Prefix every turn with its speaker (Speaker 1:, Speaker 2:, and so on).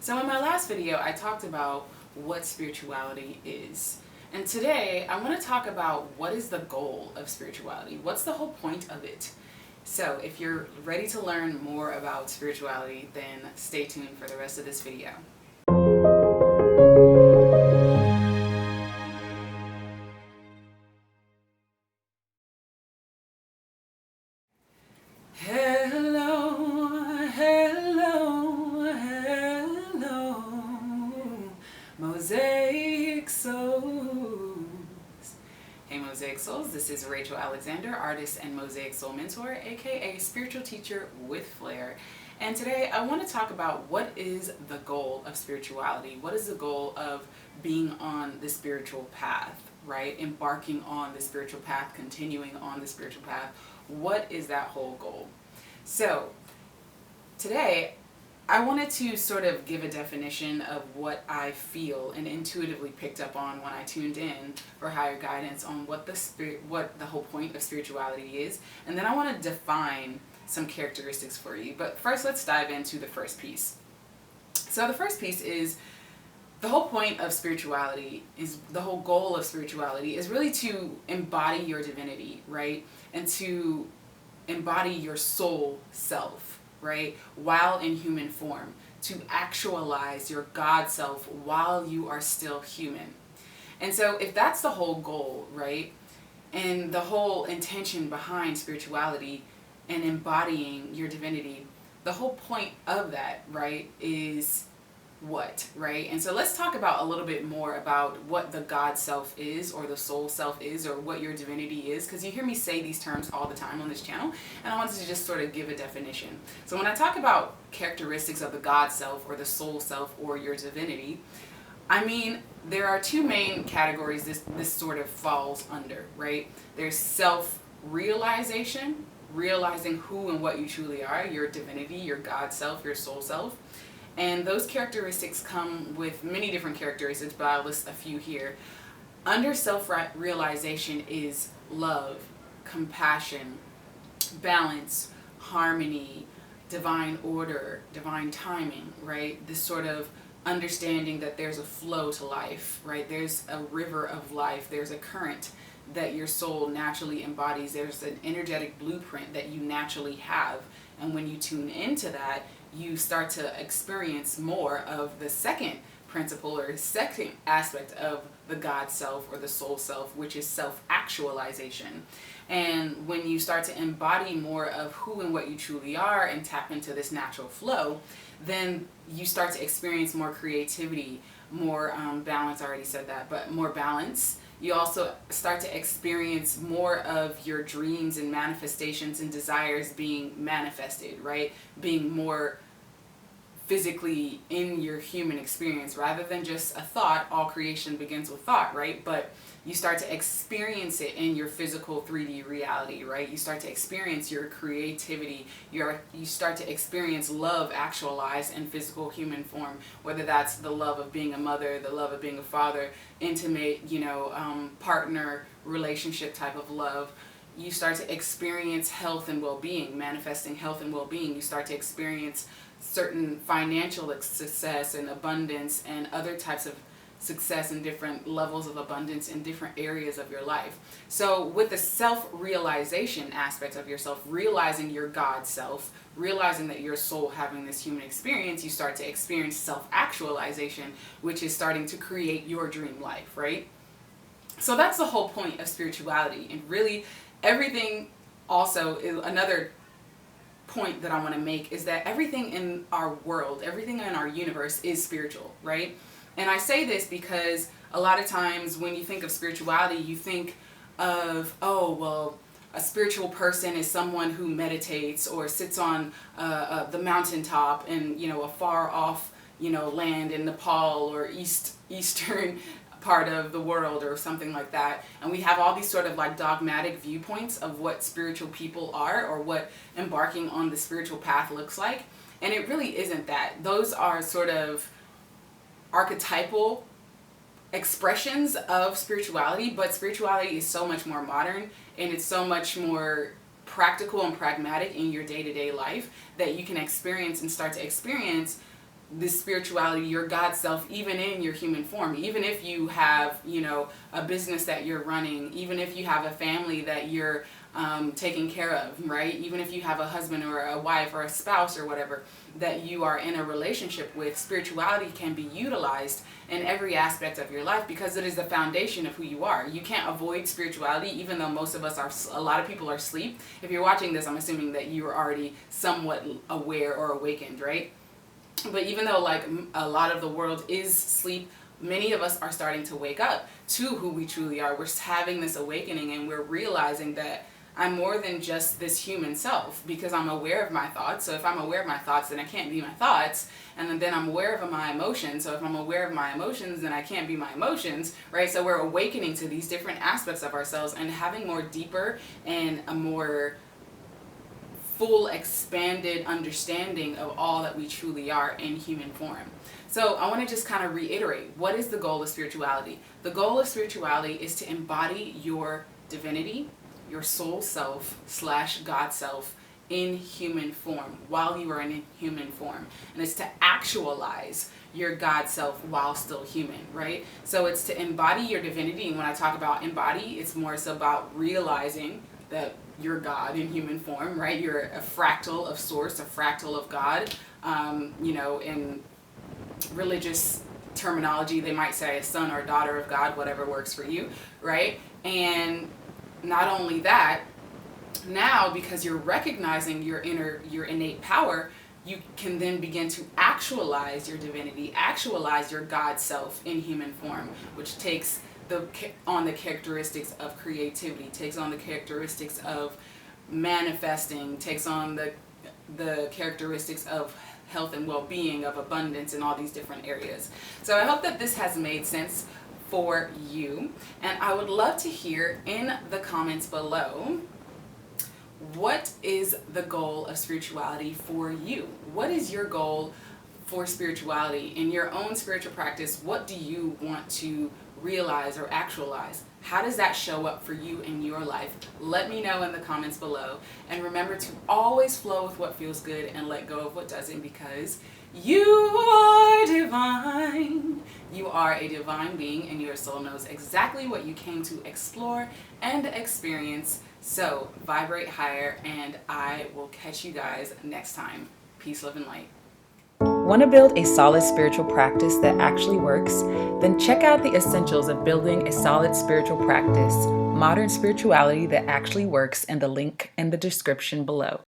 Speaker 1: So in my last video, I talked about what spirituality is. And today, I want to talk about what is the goal of spirituality? What's the whole point of it? So if you're ready to learn more about spirituality, then stay tuned for the rest of this video. Hello, Mosaic Souls. Hey Mosaic Souls, this is Rachael Alexander, artist and Mosaic Soul mentor, aka spiritual teacher with flair. And today I want to talk about what is the goal of spirituality? What is the goal of being on the spiritual path, right? Embarking on the spiritual path, continuing on the spiritual path. What is that whole goal? So today I wanted to sort of give a definition of what I feel and intuitively picked up on when I tuned in for higher guidance on what the whole point of spirituality is, and then I want to define some characteristics for you. But first, let's dive into the first piece. So the first piece is the whole point of spirituality is the whole goal of spirituality is really to embody your divinity, right? And to embody your soul self, right? While in human form, to actualize your God self while you are still human. And so if that's the whole goal, right? And the whole intention behind spirituality and embodying your divinity, the whole point of that, right, is what, right? And so let's talk about a little bit more about what the God self is, or the soul self is, or what your divinity is, because you hear me say these terms all the time on this channel, and I wanted to just sort of give a definition. So when I talk about characteristics of the God self or the soul self or your divinity, I mean there are two main categories this sort of falls under, right? There's self-realization, realizing who and what you truly are, your divinity, your God self, your soul self. And those characteristics come with many different characteristics, but I'll list a few here. Under self-realization is love, compassion, balance, harmony, divine order, divine timing, right? This sort of understanding that there's a flow to life, right? There's a river of life. There's a current that your soul naturally embodies. There's an energetic blueprint that you naturally have. And when you tune into that, you start to experience more of the second principle or second aspect of the God self or the soul self, which is self-actualization. And when you start to embody more of who and what you truly are and tap into this natural flow, then you start to experience more creativity, more balance. I already said that, but more balance. You also start to experience more of your dreams and manifestations and desires being manifested, right? Being more physically in your human experience rather than just a thought. All creation begins with thought, right? But you start to experience it in your physical 3D reality, right? You start to experience your creativity. You start to experience love actualized in physical human form, whether that's the love of being a mother, the love of being a father, intimate, partner, relationship type of love. You start to experience health and well-being, manifesting health and well-being. You start to experience certain financial success and abundance and other types of success and different levels of abundance in different areas of your life. So with the self-realization aspect of yourself, realizing your God self, realizing that your soul having this human experience, you start to experience self-actualization, which is starting to create your dream life, right? So that's the whole point of spirituality. And really everything also is another point that I want to make is that everything in our world, everything in our universe is spiritual, right? And I say this because a lot of times when you think of spirituality, you think of, oh, well, a spiritual person is someone who meditates or sits on the mountaintop in, a far off, land in Nepal or eastern part of the world or something like that. And we have all these sort of like dogmatic viewpoints of what spiritual people are or what embarking on the spiritual path looks like. And it really isn't that. Those are sort of archetypal expressions of spirituality, but spirituality is so much more modern and it's so much more practical and pragmatic in your day-to-day life that you can experience and start to experience this spirituality, your God self, even in your human form. Even if you have, a business that you're running, even if you have a family that you're taking care of, right? Even if you have a husband or a wife or a spouse or whatever that you are in a relationship with, spirituality can be utilized in every aspect of your life because it is the foundation of who you are. You can't avoid spirituality, even though most of us are, a lot of people are asleep. If you're watching this, I'm assuming that you are already somewhat aware or awakened, right? But even though like a lot of the world is sleep, many of us are starting to wake up to who we truly are. We're having this awakening and we're realizing that I'm more than just this human self because I'm aware of my thoughts. So if I'm aware of my thoughts, then I can't be my thoughts. And then I'm aware of my emotions. So if I'm aware of my emotions, then I can't be my emotions, right? So we're awakening to these different aspects of ourselves and having more deeper and a more full expanded understanding of all that we truly are in human form. So I want to just kind of reiterate, what is the goal of spirituality? The goal of spirituality is to embody your divinity, your soul self / God self in human form while you are in human form. And it's to actualize your God self while still human, right? So it's to embody your divinity. And when I talk about embody, it's more so about realizing that you're God in human form, right? You're a fractal of source, a fractal of God. In religious terminology, they might say a son or daughter of God, whatever works for you, right? And not only that, now because you're recognizing your innate power, you can then begin to actualize your divinity, actualize your God self in human form, which takes on the characteristics of creativity, takes on the characteristics of manifesting, takes on the characteristics of health and well-being, of abundance, in all these different areas. So I hope that this has made sense for you, and I would love to hear in the comments below, what is the goal of spirituality for you? What is your goal for spirituality in your own spiritual practice? What do you want to realize or actualize? How does that show up for you in your life? Let me know in the comments below. And remember to always flow with what feels good and let go of what doesn't, because you are divine. You are a divine being and your soul knows exactly what you came to explore and experience. So vibrate higher, and I will catch you guys next time. Peace, love, and light.
Speaker 2: Want to build a solid spiritual practice that actually works? Then check out the essentials of building a solid spiritual practice, modern spirituality that actually works, in the link in the description below.